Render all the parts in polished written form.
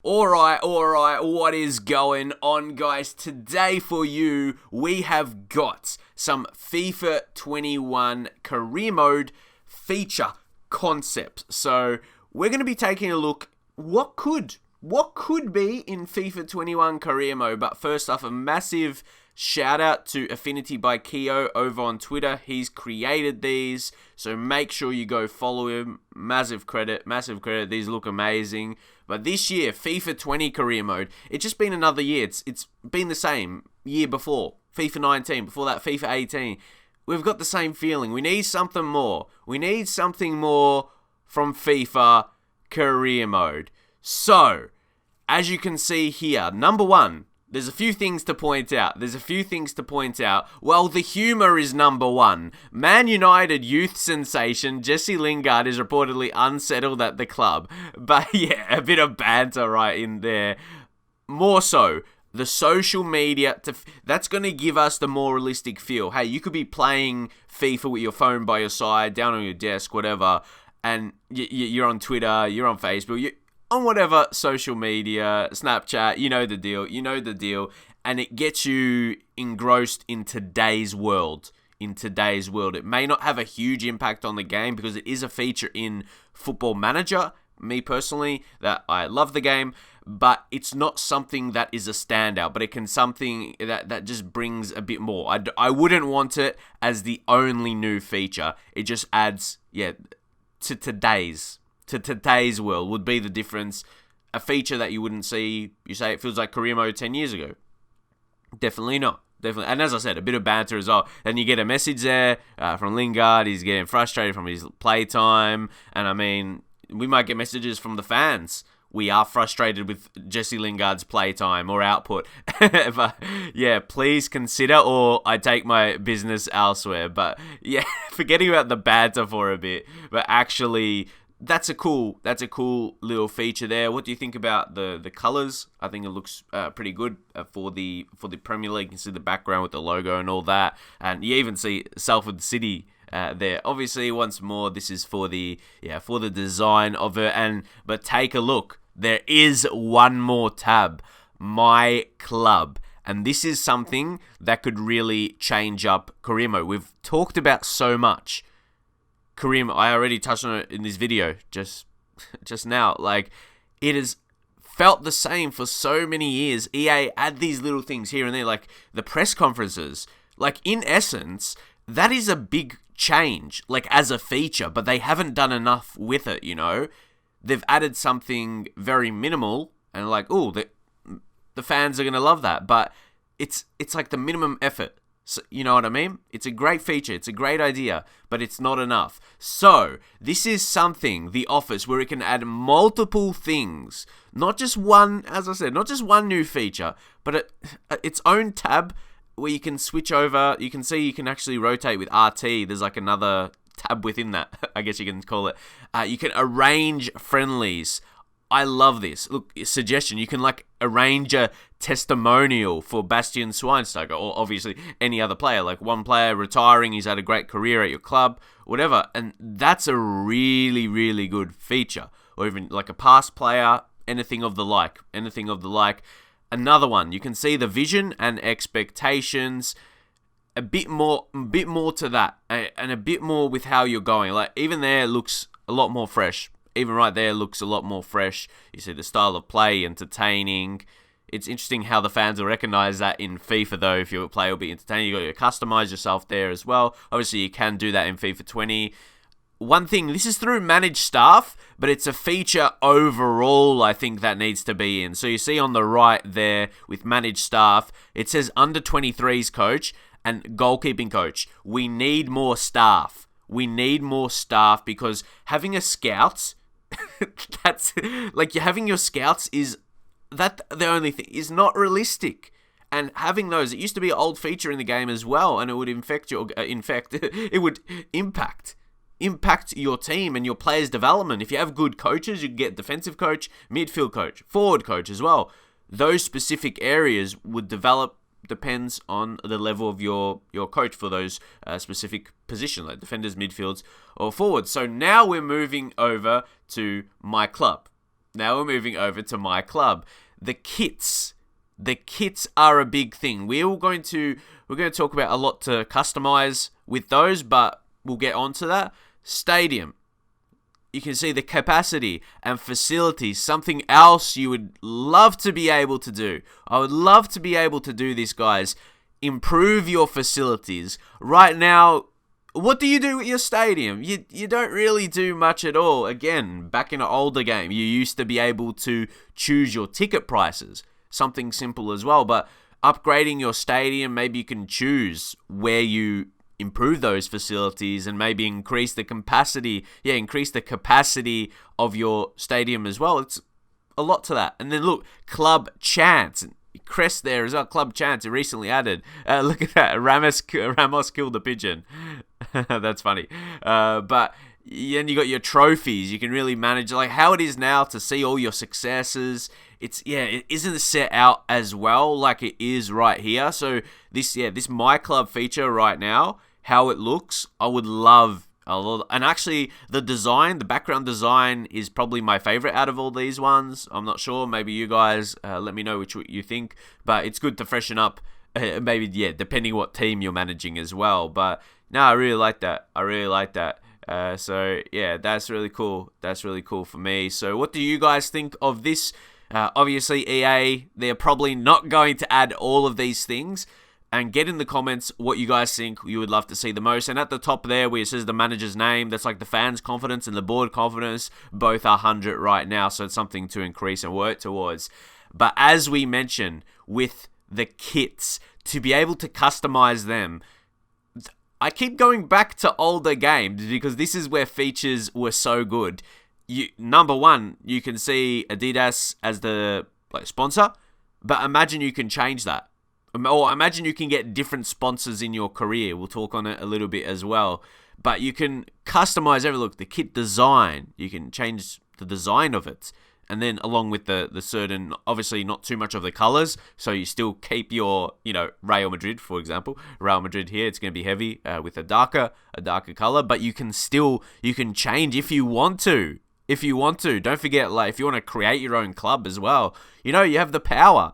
Alright, what is going on, guys? Today for you, we have got some FIFA 21 career mode feature concepts. So, we're going to be taking a look what could be in FIFA 21 career mode. But first off, a massive shout out to Affinity by Keo over on Twitter. He's created these, so make sure you go follow him. Massive credit. These look amazing. But this year, FIFA 20 career mode, it's just been another year. It's been the same year before. FIFA 19, before that FIFA 18. We've got the same feeling. We need something more. We need something more from FIFA career mode. So, as you can see here, number one, there's a few things to point out. Well, the humour is number one. Man United youth sensation Jesse Lingard is reportedly unsettled at the club. But yeah, a bit of banter right in there. More so, the social media, that's going to give us the more realistic feel. Hey, you could be playing FIFA with your phone by your side, down on your desk, whatever, and you're on Twitter, you're on Facebook, on whatever social media, Snapchat, you know the deal, and it gets you engrossed in today's world. It may not have a huge impact on the game because it is a feature in Football Manager, me personally, that I love the game, but it's not something that is a standout, but it can something that just brings a bit more. I wouldn't want it as the only new feature. It just adds, to today's world would be the difference. A feature that you wouldn't see, you say it feels like career mode 10 years ago. Definitely not. Definitely. And as I said, a bit of banter as well. And you get a message there from Lingard. He's getting frustrated from his playtime. And I mean, we might get messages from the fans. We are frustrated with Jesse Lingard's playtime or output. But yeah, please consider, or I take my business elsewhere. But yeah, forgetting about the banter for a bit. But actually, that's a cool little feature there. What do you think about the colors? I think it looks pretty good for the Premier League. You can see the background with the logo and all that, and you even see Salford City there. Obviously, once more, this is for the design of it. But take a look. There is one more tab, My Club. And this is something that could really change up career mode. We've talked about so much career mode. I already touched on it in this video just now. Like, it has felt the same for so many years. EA add these little things here and there, like the press conferences. Like, in essence, that is a big change, like, as a feature, but they haven't done enough with it, you know? They've added something very minimal, and like, oh, the fans are going to love that, but it's like the minimum effort. So, you know what I mean? It's a great feature, it's a great idea, but it's not enough. So, this is something, the Office, where it can add multiple things. Not just one, as I said, not just one new feature, but its own tab where you can switch over. You can see you can actually rotate with RT. There's like another tab within that, I guess you can call it. You can arrange friendlies. I love this. Look, suggestion, you can like arrange a testimonial for Bastian Schweinsteiger, or obviously any other player, like one player retiring, he's had a great career at your club, whatever, and that's a really, really good feature. Or even like a past player, anything of the like. Another one, you can see the vision and expectations, a bit more to that, and a bit more with how you're going. Like, even there looks a lot more fresh. Even right there looks a lot more fresh. You see the style of play, entertaining. It's interesting how the fans will recognize that in FIFA, though. If your play will be entertaining, you got to customize yourself there as well. Obviously, you can do that in FIFA 20. One thing, this is through managed staff, but it's a feature overall, I think, that needs to be in. So you see on the right there with managed staff, it says under 23s coach and goalkeeping coach. We need more staff. Because having a scout, that's like, you're having your scouts, is that the only thing, is not realistic. And having those, it used to be an old feature in the game as well, and it would it would impact your team and your players' development. If you have good coaches, you can get defensive coach, midfield coach, forward coach as well. Those specific areas would develop, depends on the level of your coach for those specific positions, like defenders, midfields, or forwards. So now we're moving over to My Club. Now we're moving over to my club. The kits. The kits are a big thing. We're going to talk about a lot to customize with those, but we'll get onto that. Stadium. You can see the capacity and facilities. Something else you would love to be able to do. I would love to be able to do this, guys. Improve your facilities. Right now, what do you do with your stadium? You don't really do much at all. Again, back in an older game, you used to be able to choose your ticket prices. Something simple as well. But upgrading your stadium, maybe you can choose where you improve those facilities and maybe increase the capacity. Yeah, increase the capacity of your stadium as well. It's a lot to that. And then look, club chants. Crest there as well. Club chants are recently added. Look at that. Ramos killed the pigeon. That's funny. But then you got your trophies. You can really manage like how it is now to see all your successes. It isn't set out as well like it is right here. So this My Club feature right now, how it looks, I would love. And actually, the background design is probably my favorite out of all these ones. I'm not sure. Maybe you guys let me know which you think. But it's good to freshen up. Maybe, depending what team you're managing as well. But no, I really like that. So, that's really cool. That's really cool for me. So, what do you guys think of this? Obviously, EA, they're probably not going to add all of these things. And get in the comments what you guys think you would love to see the most. And at the top there where it says the manager's name, that's like the fans' confidence and the board confidence. Both are 100 right now, so it's something to increase and work towards. But as we mentioned, with the kits, to be able to customize them, I keep going back to older games because this is where features were so good. Number one, you can see Adidas as the sponsor, but imagine you can change that. Or imagine you can get different sponsors in your career. We'll talk on it a little bit as well. But you can customize the kit design. You can change the design of it. And then along with the certain, obviously not too much of the colors. So you still keep your, Real Madrid, for example. Real Madrid here, it's going to be heavy with a darker color. But you can change if you want to. Don't forget, if you want to create your own club as well, you have the power.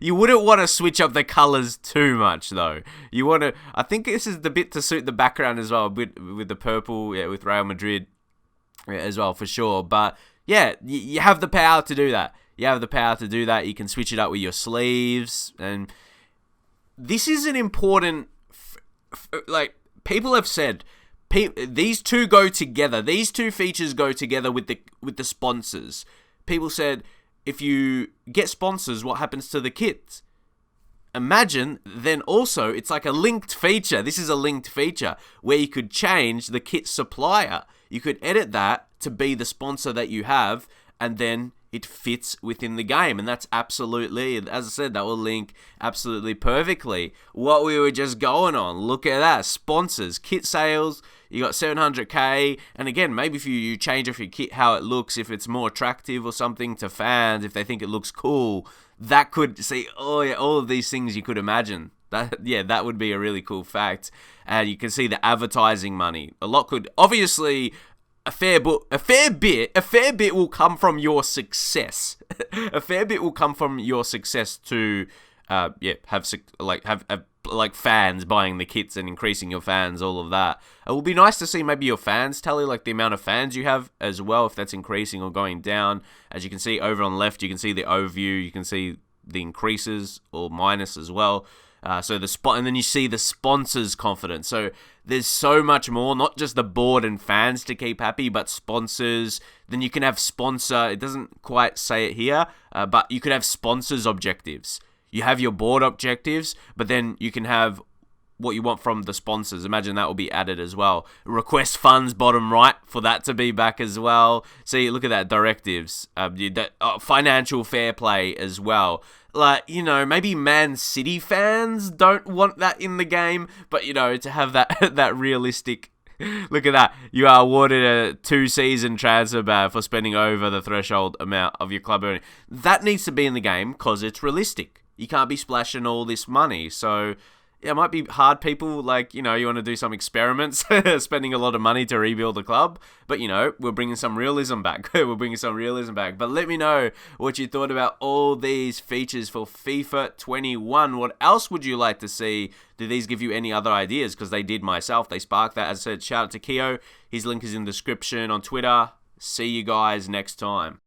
You wouldn't want to switch up the colors too much, though. I think this is the bit to suit the background as well, with the purple, with Real Madrid as well, for sure. But, you have the power to do that. You can switch it up with your sleeves. And this is an important, people have said, these two go together. These two features go together with the sponsors. People said, if you get sponsors, what happens to the kit? Imagine, then also, it's like a linked feature. This is a linked feature where you could change the kit supplier. You could edit that to be the sponsor that you have, and then it fits within the game. And that's absolutely, as I said, that will link absolutely perfectly what we were just going on. Look at that. Sponsors, kit sales, you got 700k. And again, maybe if you change off your kit, how it looks, if it's more attractive or something to fans, if they think it looks cool, that could see, all of these things you could imagine. That would be a really cool fact. And you can see the advertising money. A lot could, obviously, a fair bit will come from your success. A fair bit will come from your success to, have fans buying the kits and increasing your fans, all of that. It would be nice to see maybe your fans tally, the amount of fans you have as well, if that's increasing or going down. As you can see over on the left, you can see the overview, you can see the increases or minus as well. And then you see the sponsors' confidence. So there's so much more, not just the board and fans to keep happy, but sponsors. Then you can have sponsor, it doesn't quite say it here, but you could have sponsors' objectives. You have your board objectives, but then you can have what you want from the sponsors. Imagine that will be added as well. Request funds, bottom right, for that to be back as well. See, look at that, directives. Financial fair play as well. Maybe Man City fans don't want that in the game, but, to have that realistic. Look at that. You are awarded a 2-season transfer ban for spending over the threshold amount of your club earning. That needs to be in the game because it's realistic. You can't be splashing all this money. So, Yeah, it might be hard, people, like, you want to do some experiments, spending a lot of money to rebuild the club, but, we're bringing some realism back. But let me know what you thought about all these features for FIFA 21. What else would you like to see? Do these give you any other ideas? Because they did myself. They sparked that. As I said, shout out to Keo. His link is in the description on Twitter. See you guys next time.